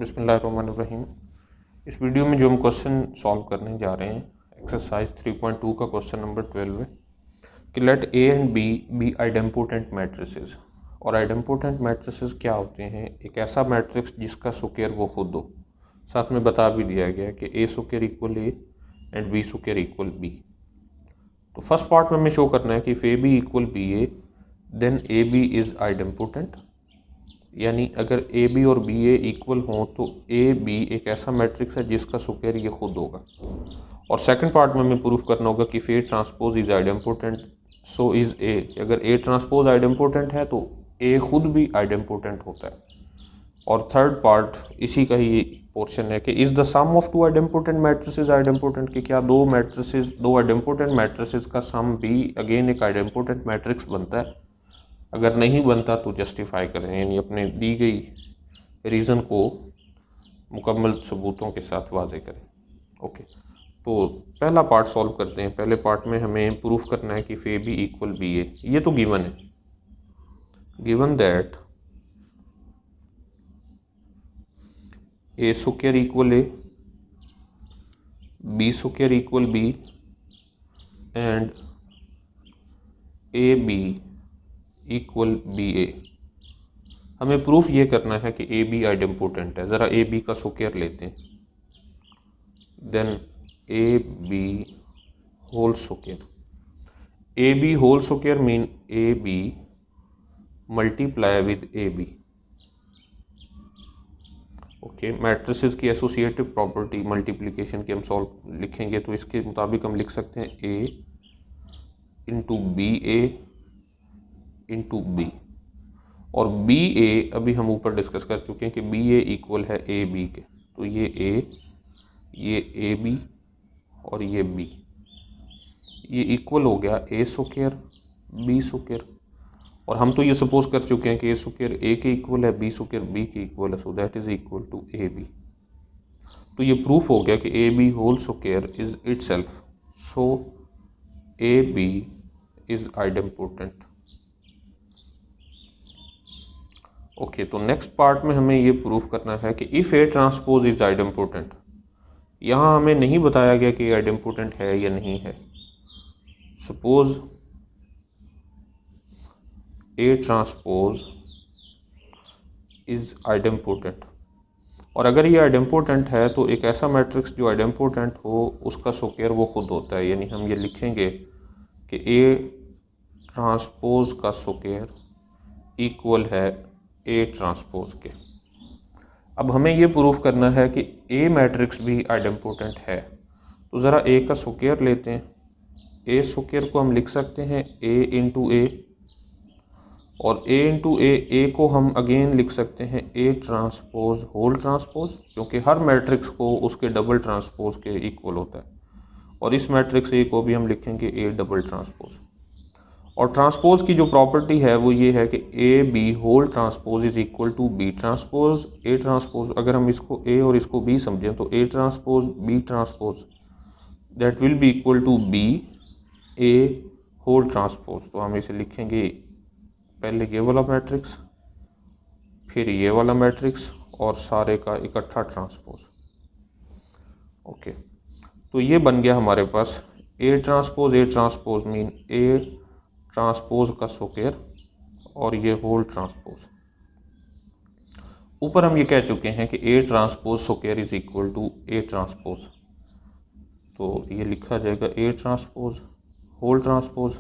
बिस्मिल्लाहिर्रहमानिर्रहीम। इस वीडियो में जो हम क्वेश्चन सॉल्व करने जा रहे हैं एक्सरसाइज 3.2 का क्वेश्चन नंबर 12 है कि let A and B idempotent matrices. और आइडेम्पोटेंट मैट्रिसेस क्या होते हैं? एक ऐसा मैट्रिक्स जिसका स्क्वायर वो खुद हो। साथ में बता भी दिया गया है कि A square equal A and B square equal B. तो फर्स्ट पार्ट में हमें शो करना है कि if A B equal B A then A B is idempotent, यानी अगर ए बी और बी ए इक्वल हों तो ए बी एक ऐसा मैट्रिक्स है जिसका स्क्वायर ये खुद होगा। और सेकंड पार्ट में हमें प्रूफ करना होगा कि A transpose is idempotent so is a. अगर ए ट्रांसपोज आइडेम्पोटेंट है तो ए खुद भी आइडेम्पोटेंट होता है। और थर्ड पार्ट इसी का ही पोर्शन है कि is the sum of two idempotent matrices idempotent, कि क्या दो आइडेम्पोटेंट मैट्रिसेस का सम भी अगेन एक आइडेम्पोटेंट मैट्रिक्स बनता है। अगर नहीं बनता तो जस्टिफाई करें, यानी अपने दी गई रीज़न को मुकम्मल सबूतों के साथ वाजे करें। ओके, तो पहला पार्ट सॉल्व करते हैं। पहले पार्ट में हमें प्रूफ करना है कि A B equal B A. ये तो गिवन है, given that A square equal A, B square equal B and A B equal B A. हमें प्रूफ ये करना है कि ए बी आइडेम्पोटेंट है। ज़रा ए बी का स्क्वायर लेते हैं, then A B whole square. A B whole square mean A B multiply with A B. Okay, matrices की एसोसिएटिव प्रॉपर्टी मल्टीप्लिकेशन की हम सॉल्व लिखेंगे तो इसके मुताबिक हम लिख सकते हैं ए इंटू बी ए इंटू बी। और बी ए अभी हम ऊपर डिस्कस कर चुके हैं कि बी ए इक्वल है ए बी के। तो ये ए बी और ये बी, ये इक्वल हो गया ए स्क्वायर बी स्क्वायर। और हम तो ये सपोज कर चुके हैं कि ए स्क्वायर ए के इक्वल है, बी स्क्वायर बी के इक्वल है, so that is equal to A B. तो ये प्रूफ हो गया कि A B whole square is itself, so A B is idempotent. Okay, तो नेक्स्ट पार्ट में हमें ये प्रूफ करना है कि if A transpose is idempotent. यहाँ हमें नहीं बताया गया कि आइडेम्पोटेंट है या नहीं है। Suppose A transpose is idempotent, और अगर ये आइडेम्पोटेंट है तो एक ऐसा मैट्रिक्स जो आइडेम्पोटेंट हो उसका स्क्वायर वो खुद होता है। यानी हम ये लिखेंगे कि ए ट्रांसपोज का स्क्वायर इक्वल है ए ट्रांसपोज के। अब हमें ये प्रूफ करना है कि ए मैट्रिक्स भी आइडेम्पोटेंट है। तो ज़रा ए का स्क्वायर लेते हैं। ए स्क्वायर को हम लिख सकते हैं ए इंटू ए, और ए इंटू ए को हम अगेन लिख सकते हैं ए ट्रांसपोज होल ट्रांसपोज, क्योंकि हर मैट्रिक्स को उसके डबल ट्रांसपोज के इक्वल होता है। और इस मैट्रिक्स ए को भी हम लिखेंगे ए डबल ट्रांसपोज। और ट्रांसपोज की जो प्रॉपर्टी है वो ये है कि A B whole transpose is equal to B transpose A transpose. अगर हम इसको ए और इसको बी समझें तो A transpose B transpose that will be equal to B A whole transpose. तो हम इसे लिखेंगे पहले ये वाला मैट्रिक्स, फिर ये वाला मैट्रिक्स, और सारे का इकट्ठा ट्रांसपोज। ओके, तो ये बन गया हमारे पास A transpose mean A transpose का स्क्वायर और ये होल ट्रांसपोज। ऊपर हम ये कह चुके हैं कि A transpose square is equal to A transpose, तो ये लिखा जाएगा ए ट्रांसपोज होल ट्रांसपोज,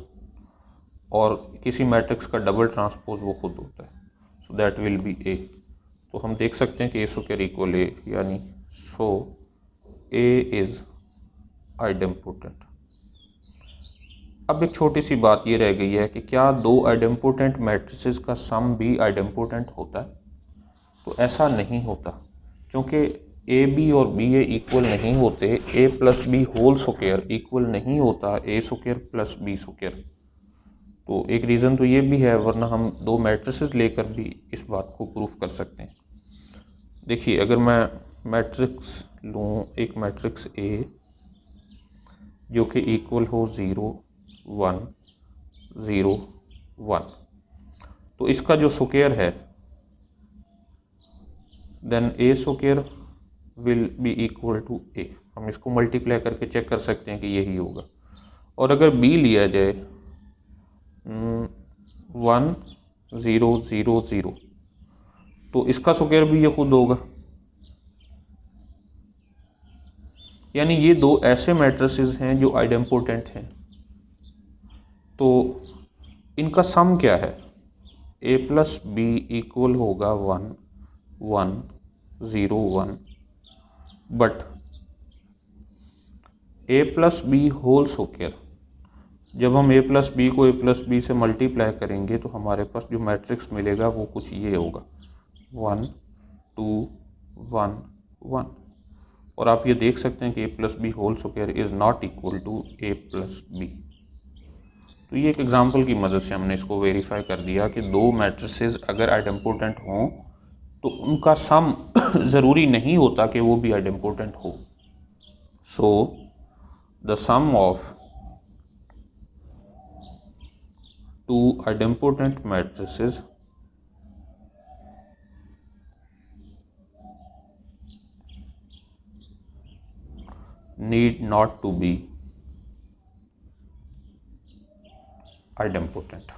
और किसी मैट्रिक्स का डबल ट्रांसपोज वो खुद होता है, सो दैट विल बी ए। तो हम देख सकते हैं कि ए स्क्वायर इक्वल ए, यानी सो ए इज आइडेम्पोटेंट। अब एक छोटी सी बात ये रह गई है कि क्या दो आइडेम्पोटेंट मैट्रिसेस का सम भी आइडेम्पोटेंट होता है? तो ऐसा नहीं होता, क्योंकि ए बी और बी ए इक्वल नहीं होते। A plus B whole square equal नहीं होता A square plus B square. तो एक रीज़न तो ये भी है, वरना हम दो मैट्रिसेस लेकर भी इस बात को प्रूफ कर सकते हैं। देखिए, अगर मैं मैट्रिक्स लूँ, एक मैट्रिक्स ए जो कि इक्वल हो 0 1 0 1, तो इसका जो स्क्वायर है then A square will be equal to A. हम इसको मल्टीप्लाई करके चेक कर सकते हैं कि यही होगा। और अगर बी लिया जाए 1 0 0 0 तो इसका स्क्वायर भी ये खुद होगा। यानी ये दो ऐसे मैट्रिसेस हैं जो आइडेम्पोटेंट हैं, तो इनका सम क्या है? ए प्लस बी इक्वल होगा 1 1 0 1, but A plus B whole square, जब हम ए प्लस बी को ए प्लस बी से मल्टीप्लाई करेंगे तो हमारे पास जो मैट्रिक्स मिलेगा वो कुछ ये होगा 1 2 1 1। और आप ये देख सकते हैं कि A plus B whole square is not equal to A plus B. तो ये एक एग्जांपल की मदद से हमने इसको वेरीफाई कर दिया कि दो मैट्रिसेस अगर आइडेम्पोटेंट हों तो उनका सम ज़रूरी नहीं होता कि वो भी आइडेम्पोटेंट हो। So the sum of two idempotent matrices need not to be idempotent.